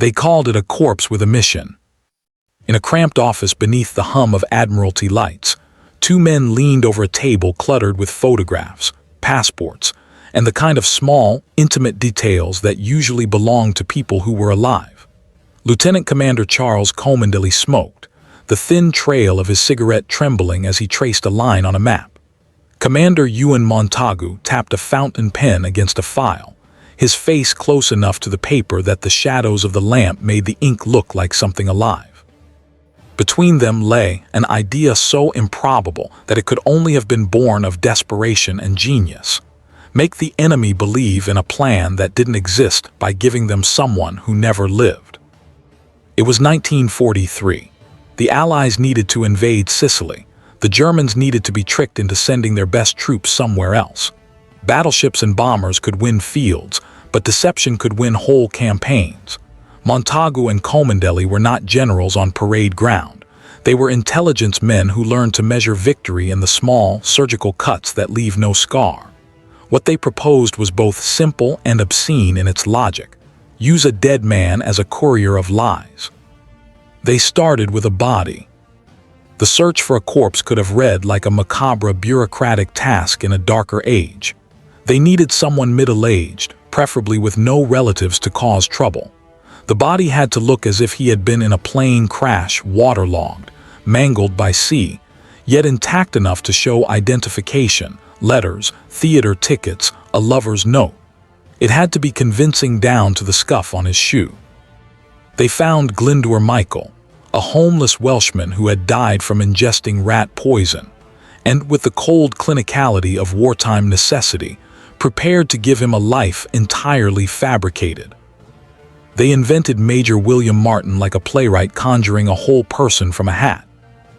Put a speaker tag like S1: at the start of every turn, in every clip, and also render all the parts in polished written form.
S1: They called it a corpse with a mission. In a cramped office beneath the hum of Admiralty lights, two men leaned over a table cluttered with photographs, passports, and the kind of small, intimate details that usually belong to people who were alive. Lieutenant Commander Charles Comandeli smoked, the thin trail of his cigarette trembling as he traced a line on a map. Commander Ewan Montagu tapped a fountain pen against a file, his face close enough to the paper that the shadows of the lamp made the ink look like something alive. Between them lay an idea so improbable that it could only have been born of desperation and genius. Make the enemy believe in a plan that didn't exist by giving them someone who never lived. It was 1943. The Allies needed to invade Sicily. The Germans needed to be tricked into sending their best troops somewhere else. Battleships and bombers could win fields, but deception could win whole campaigns. Montagu and Comandeli were not generals on parade ground. They were intelligence men who learned to measure victory in the small, surgical cuts that leave no scar. What they proposed was both simple and obscene in its logic. Use a dead man as a courier of lies. They started with a body. The search for a corpse could have read like a macabre bureaucratic task in a darker age. They needed someone middle-aged, preferably with no relatives to cause trouble. The body had to look as if he had been in a plane crash, waterlogged, mangled by sea, yet intact enough to show identification, letters, theater tickets, a lover's note. It had to be convincing down to the scuff on his shoe. They found Glyndwr Michael, a homeless Welshman who had died from ingesting rat poison, and with the cold clinicality of wartime necessity, prepared to give him a life entirely fabricated. They invented Major William Martin like a playwright conjuring a whole person from a hat.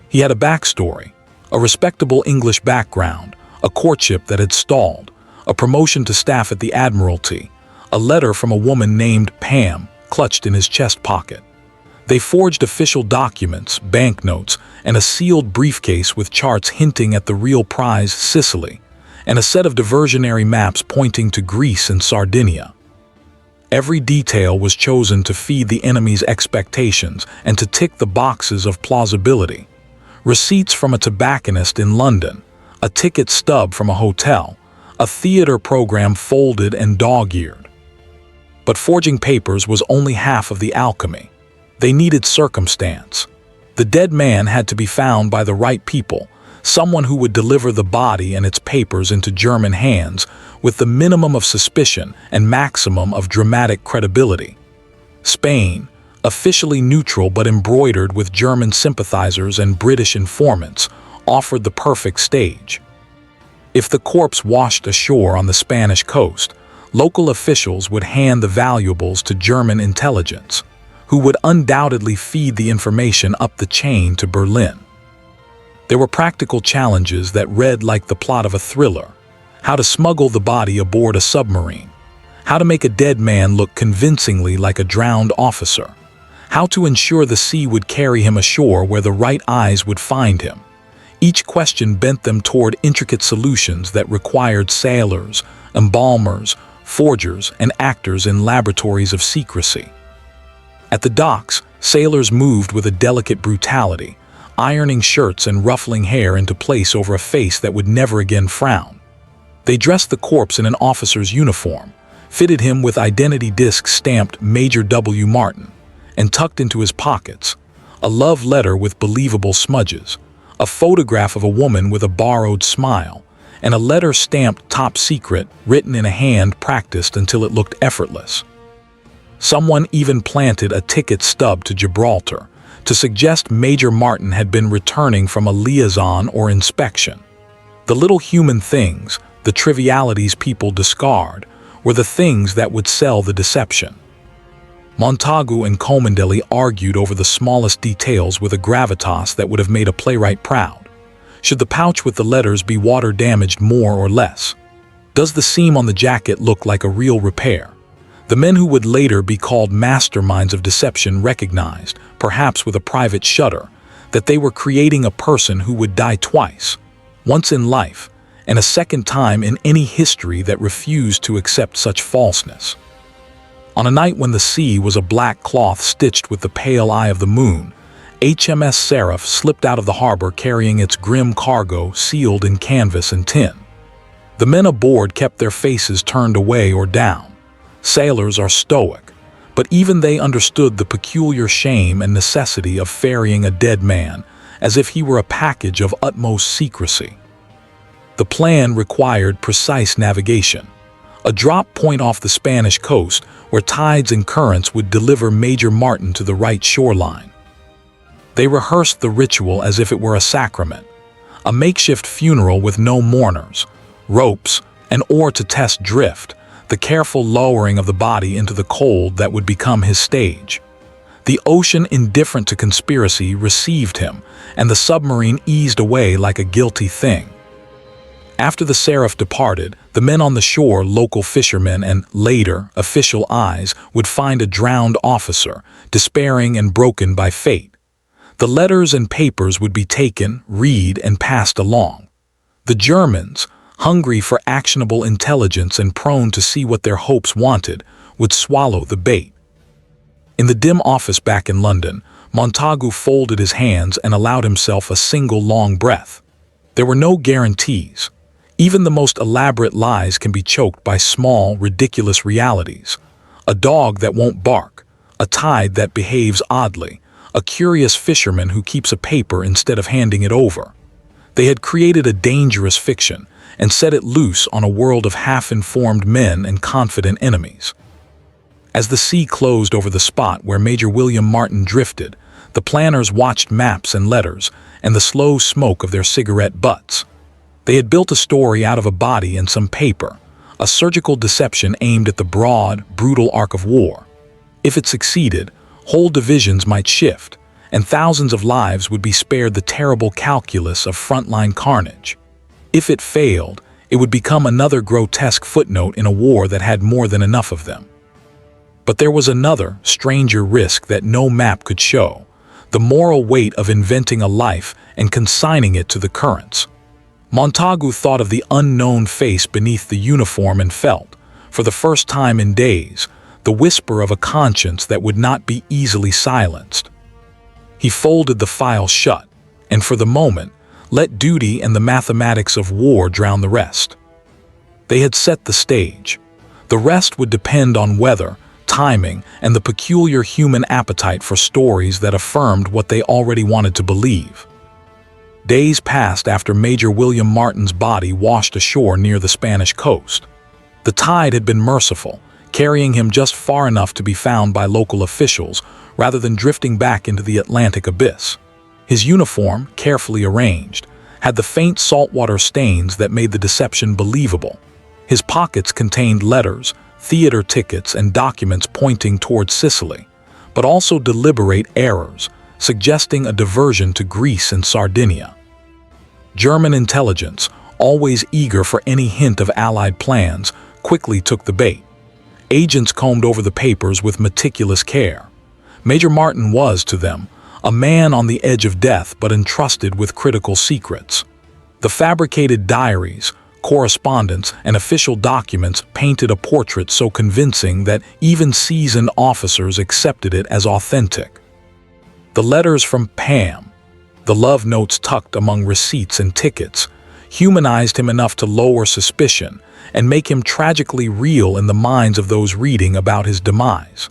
S1: He had a backstory, a respectable English background, a courtship that had stalled, a promotion to staff at the Admiralty, a letter from a woman named Pam clutched in his chest pocket. They forged official documents, banknotes, and a sealed briefcase with charts hinting at the real prize, Sicily, and a set of diversionary maps pointing to Greece and Sardinia. Every detail was chosen to feed the enemy's expectations and to tick the boxes of plausibility. Receipts from a tobacconist in London, a ticket stub from a hotel, a theater program folded and dog-eared. But forging papers was only half of the alchemy. They needed circumstance. The dead man had to be found by the right people, someone who would deliver the body and its papers into German hands with the minimum of suspicion and maximum of dramatic credibility. Spain, officially neutral but embroidered with German sympathizers and British informants, offered the perfect stage. If the corpse washed ashore on the Spanish coast, local officials would hand the valuables to German intelligence, who would undoubtedly feed the information up the chain to Berlin. There were practical challenges that read like the plot of a thriller: how to smuggle the body aboard a submarine, how to make a dead man look convincingly like a drowned officer, how to ensure the sea would carry him ashore where the right eyes would find him. Each question bent them toward intricate solutions that required sailors, embalmers, forgers, and actors in laboratories of secrecy. At the docks, sailors moved with a delicate brutality, ironing shirts and ruffling hair into place over a face that would never again frown. They dressed the corpse in an officer's uniform, fitted him with identity discs stamped Major W. Martin, and tucked into his pockets a love letter with believable smudges, a photograph of a woman with a borrowed smile, and a letter stamped top secret written in a hand practiced until it looked effortless. Someone even planted a ticket stub to Gibraltar to suggest Major Martin had been returning from a liaison or inspection. The little human things, the trivialities people discard, were the things that would sell the deception. Montagu and Comandeli argued over the smallest details with a gravitas that would have made a playwright proud. Should the pouch with the letters be water-damaged more or less? Does the seam on the jacket look like a real repair? The men who would later be called masterminds of deception recognized, perhaps with a private shudder, that they were creating a person who would die twice, once in life, and a second time in any history that refused to accept such falseness. On a night when the sea was a black cloth stitched with the pale eye of the moon, HMS Seraph slipped out of the harbor carrying its grim cargo sealed in canvas and tin. The men aboard kept their faces turned away or down. Sailors are stoic, but even they understood the peculiar shame and necessity of ferrying a dead man, as if he were a package of utmost secrecy. The plan required precise navigation. A drop point off the Spanish coast where tides and currents would deliver Major Martin to the right shoreline. They rehearsed the ritual as if it were a sacrament, a makeshift funeral with no mourners, ropes, an oar to test drift, the careful lowering of the body into the cold that would become his stage. The ocean, indifferent to conspiracy, received him, and the submarine eased away like a guilty thing. After the Seraph departed, the men on the shore, local fishermen and, later, official eyes, would find a drowned officer, despairing and broken by fate. The letters and papers would be taken, read, and passed along. The Germans, hungry for actionable intelligence and prone to see what their hopes wanted, would swallow the bait. In the dim office back in London, Montagu folded his hands and allowed himself a single long breath. There were no guarantees. Even the most elaborate lies can be choked by small, ridiculous realities. A dog that won't bark, a tide that behaves oddly, a curious fisherman who keeps a paper instead of handing it over. They had created a dangerous fiction and set it loose on a world of half-informed men and confident enemies. As the sea closed over the spot where Major William Martin drifted, the planners watched maps and letters and the slow smoke of their cigarette butts. They had built a story out of a body and some paper, a surgical deception aimed at the broad, brutal arc of war. If it succeeded, whole divisions might shift, and thousands of lives would be spared the terrible calculus of frontline carnage. If it failed, it would become another grotesque footnote in a war that had more than enough of them. But there was another, stranger risk that no map could show, the moral weight of inventing a life and consigning it to the currents. Montagu thought of the unknown face beneath the uniform and felt, for the first time in days, the whisper of a conscience that would not be easily silenced. He folded the file shut, and for the moment, let duty and the mathematics of war drown the rest. They had set the stage. The rest would depend on weather, timing, and the peculiar human appetite for stories that affirmed what they already wanted to believe. Days passed after Major William Martin's body washed ashore near the Spanish coast. The tide had been merciful, carrying him just far enough to be found by local officials rather than drifting back into the Atlantic abyss. His uniform, carefully arranged, had the faint saltwater stains that made the deception believable. His pockets contained letters, theater tickets, and documents pointing towards Sicily, but also deliberate errors, suggesting a diversion to Greece and Sardinia. German intelligence, always eager for any hint of Allied plans, quickly took the bait. Agents combed over the papers with meticulous care. Major Martin was, to them, a man on the edge of death but entrusted with critical secrets. The fabricated diaries, correspondence, and official documents painted a portrait so convincing that even seasoned officers accepted it as authentic. The letters from Pam, the love notes tucked among receipts and tickets, humanized him enough to lower suspicion and make him tragically real in the minds of those reading about his demise.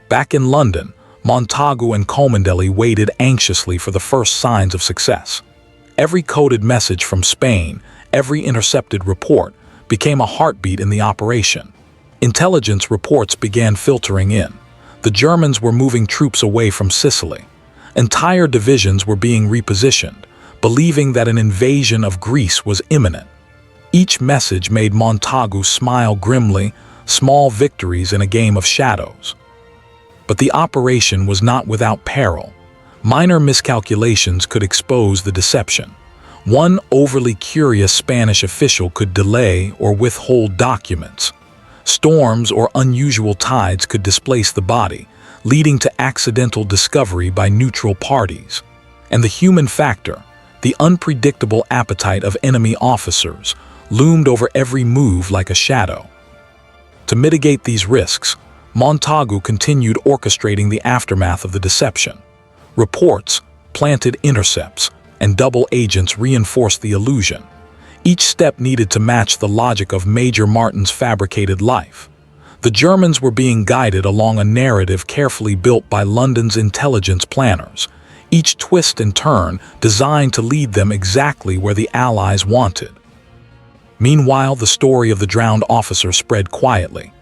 S1: Back in London, Montagu and Cholmondeley waited anxiously for the first signs of success. Every coded message from Spain, every intercepted report, became a heartbeat in the operation. Intelligence reports began filtering in. The Germans were moving troops away from Sicily. Entire divisions were being repositioned, believing that an invasion of Greece was imminent. Each message made Montagu smile grimly, small victories in a game of shadows. But the operation was not without peril. Minor miscalculations could expose the deception. One overly curious Spanish official could delay or withhold documents. Storms or unusual tides could displace the body, leading to accidental discovery by neutral parties. And the human factor, the unpredictable appetite of enemy officers, loomed over every move like a shadow. To mitigate these risks, Montagu continued orchestrating the aftermath of the deception. Reports, planted intercepts, and double agents reinforced the illusion. Each step needed to match the logic of Major Martin's fabricated life. The Germans were being guided along a narrative carefully built by London's intelligence planners, each twist and turn designed to lead them exactly where the Allies wanted. Meanwhile, the story of the drowned officer spread quietly.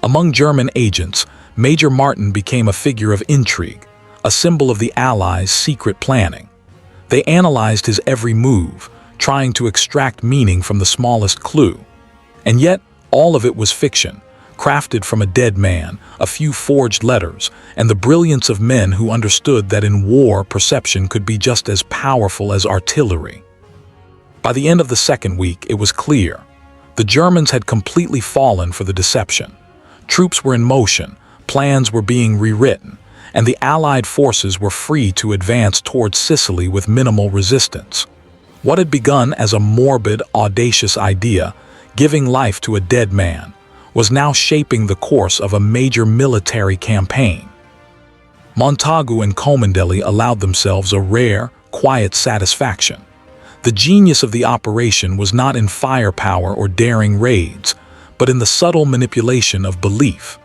S1: Among German agents, Major Martin became a figure of intrigue, a symbol of the Allies' secret planning. They analyzed his every move, trying to extract meaning from the smallest clue. And yet, all of it was fiction, crafted from a dead man, a few forged letters, and the brilliance of men who understood that in war perception could be just as powerful as artillery. By the end of the second week, it was clear. The Germans had completely fallen for the deception. Troops were in motion, plans were being rewritten, and the Allied forces were free to advance towards Sicily with minimal resistance. What had begun as a morbid, audacious idea, giving life to a dead man, was now shaping the course of a major military campaign. Montagu and Cholmondeley allowed themselves a rare, quiet satisfaction. The genius of the operation was not in firepower or daring raids, but in the subtle manipulation of belief.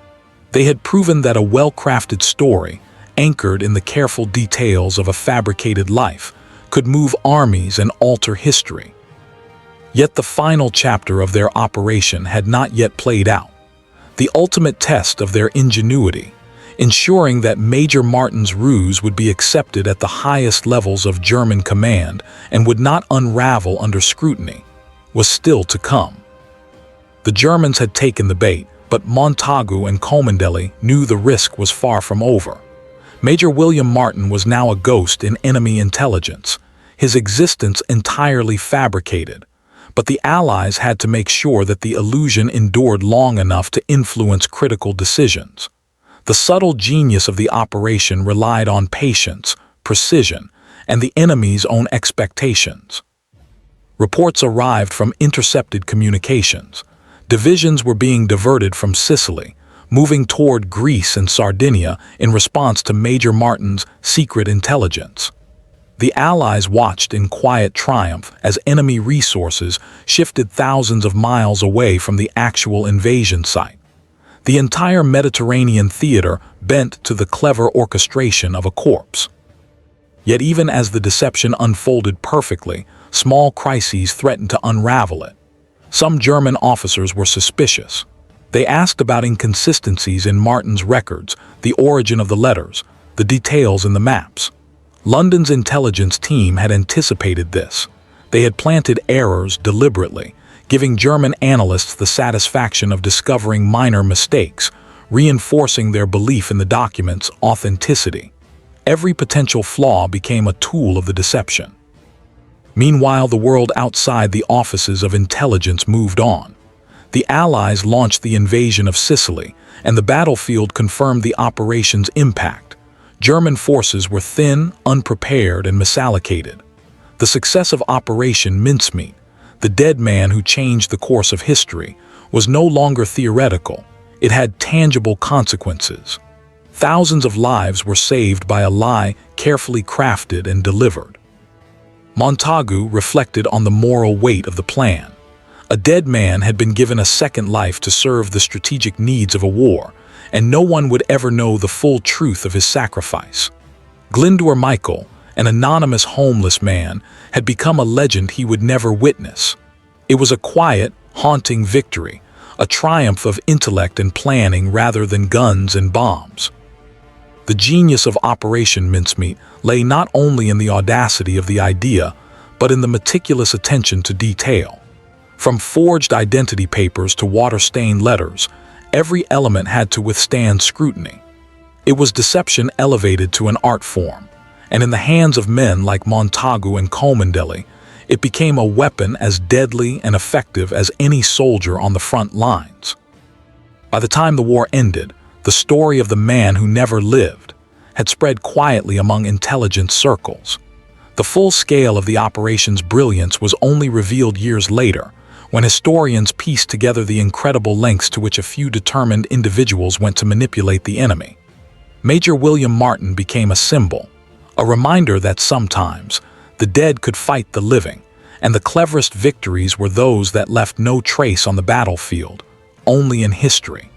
S1: They had proven that a well-crafted story, anchored in the careful details of a fabricated life, could move armies and alter history. Yet the final chapter of their operation had not yet played out. The ultimate test of their ingenuity, ensuring that Major Martin's ruse would be accepted at the highest levels of German command and would not unravel under scrutiny, was still to come. The Germans had taken the bait, but Montagu and Cholmondeley knew the risk was far from over. Major William Martin was now a ghost in enemy intelligence, his existence entirely fabricated. But the Allies had to make sure that the illusion endured long enough to influence critical decisions. The subtle genius of the operation relied on patience, precision, and the enemy's own expectations. Reports arrived from intercepted communications. Divisions were being diverted from Sicily, moving toward Greece and Sardinia in response to Major Martin's secret intelligence. The Allies watched in quiet triumph as enemy resources shifted thousands of miles away from the actual invasion site. The entire Mediterranean theater bent to the clever orchestration of a corpse. Yet even as the deception unfolded perfectly, small crises threatened to unravel it. Some German officers were suspicious. They asked about inconsistencies in Martin's records, the origin of the letters, the details in the maps. London's intelligence team had anticipated this. They had planted errors deliberately, giving German analysts the satisfaction of discovering minor mistakes, reinforcing their belief in the document's authenticity. Every potential flaw became a tool of the deception. Meanwhile, the world outside the offices of intelligence moved on. The Allies launched the invasion of Sicily, and the battlefield confirmed the operation's impact. German forces were thin, unprepared, and misallocated. The success of Operation Mincemeat, the dead man who changed the course of history, was no longer theoretical. It had tangible consequences. Thousands of lives were saved by a lie carefully crafted and delivered. Montagu reflected on the moral weight of the plan. A dead man had been given a second life to serve the strategic needs of a war, and no one would ever know the full truth of his sacrifice. Glyndwr Michael, an anonymous homeless man, had become a legend he would never witness. It was a quiet, haunting victory, a triumph of intellect and planning rather than guns and bombs. The genius of Operation Mincemeat lay not only in the audacity of the idea, but in the meticulous attention to detail. From forged identity papers to water-stained letters, every element had to withstand scrutiny. It was deception elevated to an art form, and in the hands of men like Montagu and Cholmondeley, it became a weapon as deadly and effective as any soldier on the front lines. By the time the war ended, the story of the man who never lived had spread quietly among intelligence circles. The full scale of the operation's brilliance was only revealed years later, when historians pieced together the incredible lengths to which a few determined individuals went to manipulate the enemy. Major William Martin became a symbol, a reminder that sometimes the dead could fight the living, and the cleverest victories were those that left no trace on the battlefield, only in history.